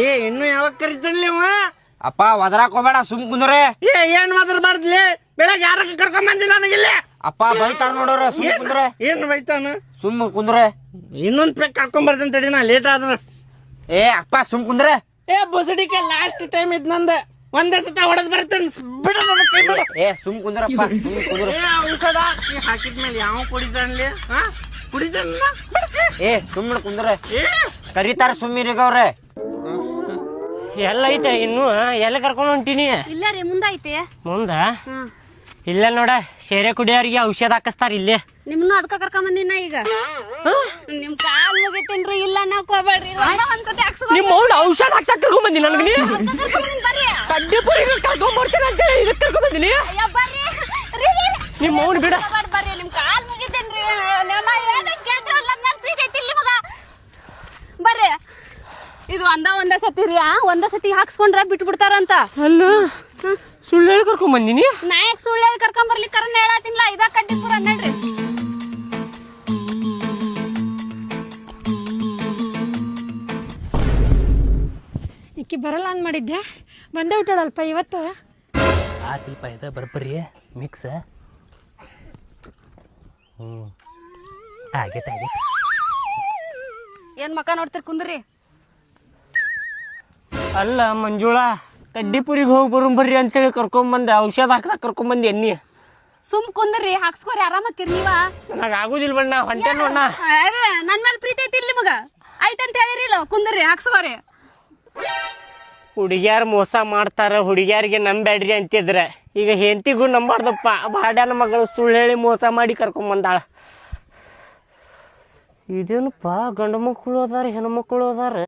ಏ ಇನ್ನು ಯಾವಾಗ ಕರಿತಾನ್ಲಿ ಅವ? ಅಪ್ಪ ಒದರಾಕ್ ಹೋಗ್ಬೇಡ, ಸುಮ್ ಕುಂದ್ರೆ. ಏನ್ ಮಾತಾಡ್ಬಾರ್ದ್ಲಿ? ಬೆಳಗ್ಗೆ ಯಾರಕ್ಕೆ ಕರ್ಕೊಂಡ್ ಬಂದಿ ನನಗಿಲ್ಲ? ಅಪ್ಪ ಬೈತಾರ ನೋಡೋರ, ಸುಮ್ ಕುಂದ್ರೆ. ಏನ್ ಬೈತಾನ? ಸುಮ್ ಕುಂದ್ರೆ. ಇನ್ನೊಂದ್ ಪೆಕ್ ಕರ್ಕೊಂಡ್ ಬರ್ತೀನಿ ತಡಿ, ನಾ ಲೇಟ್ ಆದ್ರ. ಏ ಅಪ್ಪ ಸುಮ್ ಕುಂದ್ರೆ. ಏ ಬುಸಡಿಕೆ ಲಾಸ್ಟ್ ಟೈಮ್ ಇದ್ ನಂದ, ಒಂದೇ ಸತ ಹೊಡೆದ್ ಬರ್ತೇನೆ, ಬಿಡ ನನ್ನ ಕೈ ಬಿಡು. ಏ ಸುಮ್ ಕುಂದ್ರಪ್ಪ, ಸುಮ್ ಕುಂದ್ರ. ಏ ಔಷಧ ಹಾಕಿದ್ಮೇಲೆ ಯಾವ ಕುಡಿತಾನ್ಲಿ? ಕುಡಿತಾನ? ಏ ಸುಮ್ಮನೆ ಕುಂದ್ರ. ಏ ಕರೀತಾರ ಸುಮ್ಮಿರಿಗವ್ರೆ. ಎಲ್ಲ ಐತೆ ಇನ್ನು ಎಲ್ಲ ಕರ್ಕೊಂಡು ಹೊಂಟೀನಿ. ಇಲ್ಲ ರೀ ಮುಂದೈತಿ. ಮುಂದ ಇಲ್ಲ ನೋಡ, ಶೇರೆ ಕುಡಿಯೋರಿಗೆ ಔಷಧ ಹಾಕಿಸ್ತಾರ ಇಲ್ಲಿ. ನಿಮ್ನು ಅದಕ್ಕ ಕರ್ಕೊಂಡ್ ಬಂದಿನ ಈಗ. ನಿಮ್ ಕಾಲ್ ಮುಗಿತೇನ್ರಿ, ಇಲ್ಲ ನಾಕೋಬೇಡ್ರಿ, ಒಂದ್ಸತಿ ಹಾಕ್ಸ್ಕೊ. ನಿಮ್ಮ ಅವ್ನ ಔಷಧ ಹಾಕ್ಸಕ್ ಕರ್ಕೊಂಡ್ ಬಂದಿ ನನಗೆ. ಬರ್ರಿ ಕಡ್ಡಿ ಪುರಿಗೆ ಕರ್ಕೊಂಡ್ ಬರ್ತೀನಿ ಅಂತ ಇದಕ್ಕೆ ಕರ್ಕೊಂಡ್ ಬಂದಿನಿ. ಅಯ್ಯ ಬರ್ರಿ ರೀ, ರೀ, ರೀ. ನಿಮ್ಮ ಅವ್ನ ಬಿಡ. ಬರ್ರಿ, ನಿಮ್ ಕಾಲ್ ಮುಗಿತೇನ್ರಿ, ನಾ ಏನಕ್ಕೆ ಕೇಳ್ತಿರಲ್ಲ, ನನ್ನ ಪ್ರೀತಿ ಇಲ್ಲಿ ಮಗ. ಬರ್ರಿ, ಇದು ಒಂದ ಸತಿ ರೀ, ಒಂದ ಸತಿ ಹಾಕ್ಸ್ಕೊಂಡ್ರ ಬಿಟ್ಟು ಬಿಡ್ತಾರಂತ. ಅಲ್ಲ ಸುಳ್ಳು ಹೇಳಿ ಕರ್ಕೊಂಡ್ ಬಂದಿನಿ. ನಾಯಕ್ ಸುಳ್ಳು ಕರ್ಕೊಂಡ್ ಬರ್ಲಿಕ್ಕೆ ಕರನ್ ಹೇಳತ್ತಿನ್ಲ, ಇದ ಕಡ್ಡಿಪುರ ನಡ್ರಿ. ಇಕ್ಕಿ ಬರಲ್ಲ ಅಂದ್ ಮಾಡಿದ್ದೆ, ಬಂದೇ ಬಿಟ್ಟಾಳಲ್ಪ ಇವತ್ತು. ಆತಿಲ್ಪ ಇದ ಬರ್ಬರಿ ಮಿಕ್ಸ್. ಆಗೈತೆ ಆಗೈತೆ. ಏನ್ ಮಕ ನೋಡ್ತಿರ್ ಕುಂದ್ರಿ. ಅಲ್ಲ ಮಂಜುಳಾ, ಕಡ್ಡಿಪುರಿಗೆ ಹೋಗಿ ಬರ್ರಿ ಅಂತೇಳಿ ಕರ್ಕೊಂಬಂದೆ, ಔಷಧ ಹಾಕ್ಸಕ್ ಕರ್ಕೊಂಬಂದಿ ಎಣ್ಣಿ. ಸುಮ್ ಕುಂದ್ರಿ, ಹಾಕ್ಸ್ಕೋರಿ, ಆರಾಮಕ್ಕಿರಿ ನೀವ. ನನಗೆ ಆಗುದಿಲ್ಲ ಬಣ್ಣ, ಹೊಂಟೆ ನೋಡ. ನನ್ ಮೇಲೆ ಪ್ರೀತಿ ಐತಿ ಇಲ್ಲಿ ಮಗ, ಆಯ್ತಂತ ಹೇಳಿರಿಲ್ಲ, ಕುಂದ್ರಿ ಹಾಕ್ಸ್ಕೋರಿ. ಹುಡುಗಿಯಾರು ಮೋಸ ಮಾಡ್ತಾರ, ಹುಡುಗಿಯಾರಿಗೆ ನಂಬ್ಯಾಡ್ರಿ ಅಂತಿದ್ರೆ ಈಗ ಹೆಂಡತಿಗೂ ನಂಬಾರ್ದಪ್ಪ. ಬಾಡ್ಯಾನ ಮಗಳು ಸುಳ್ಳು ಹೇಳಿ ಮೋಸ ಮಾಡಿ ಕರ್ಕೊಂಬಂದಾಳ. ಇದೇನಪ್ಪ, ಗಂಡು ಮಕ್ಕಳು ಅದಾರ, ಹೆಣ್ಣು ಮಕ್ಕಳು ಅದಾರ.